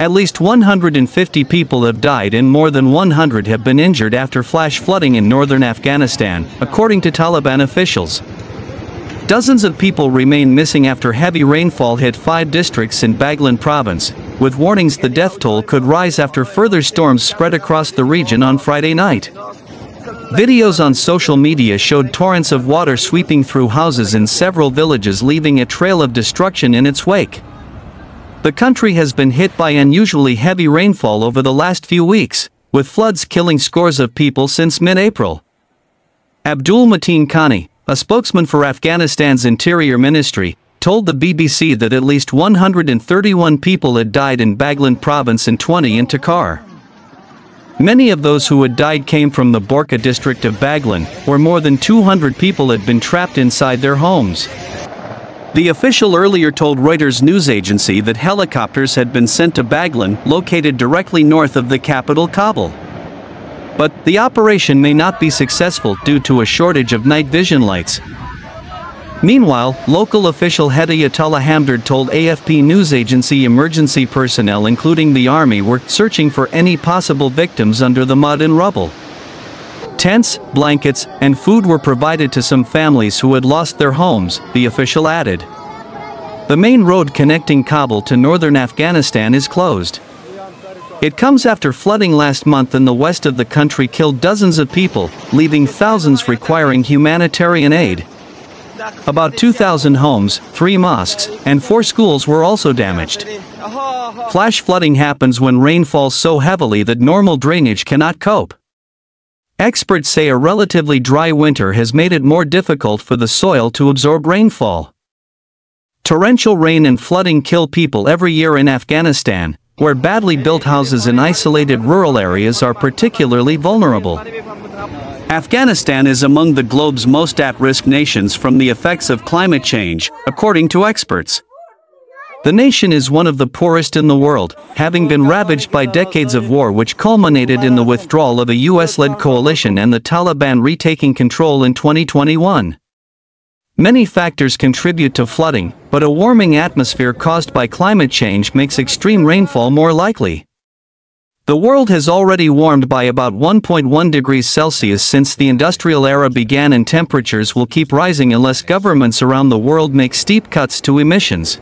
At least 150 people have died and more than 100 have been injured after flash flooding in northern Afghanistan, according to Taliban officials. Dozens of people remain missing after heavy rainfall hit 5 districts in Baghlan province, with warnings the death toll could rise after further storms spread across the region on Friday night. Videos on social media showed torrents of water sweeping through houses in several villages, leaving a trail of destruction in its wake. The country has been hit by unusually heavy rainfall over the last few weeks, with floods killing scores of people since mid-April. Abdul Mateen Khani, a spokesman for Afghanistan's Interior Ministry, told the BBC that at least 131 people had died in Baghlan province and 20 in Takhar. Many of those who had died came from the Borka district of Baghlan, where more than 200 people had been trapped inside their homes. The official earlier told Reuters news agency that helicopters had been sent to Baghlan, located directly north of the capital Kabul. But the operation may not be successful due to a shortage of night vision lights. Meanwhile, local official Hedayatullah Hamdard told AFP news agency emergency personnel including the army were searching for any possible victims under the mud and rubble. Tents, blankets, and food were provided to some families who had lost their homes, the official added. The main road connecting Kabul to northern Afghanistan is closed. It comes after flooding last month in the west of the country killed dozens of people, leaving thousands requiring humanitarian aid. About 2,000 homes, 3 mosques, and 4 schools were also damaged. Flash flooding happens when rain falls so heavily that normal drainage cannot cope. Experts say a relatively dry winter has made it more difficult for the soil to absorb rainfall. Torrential rain and flooding kill people every year in Afghanistan, where badly built houses in isolated rural areas are particularly vulnerable. Afghanistan is among the globe's most at-risk nations from the effects of climate change, according to experts. The nation is one of the poorest in the world, having been ravaged by decades of war which culminated in the withdrawal of a US-led coalition and the Taliban retaking control in 2021. Many factors contribute to flooding, but a warming atmosphere caused by climate change makes extreme rainfall more likely. The world has already warmed by about 1.1 degrees Celsius since the industrial era began, and temperatures will keep rising unless governments around the world make steep cuts to emissions.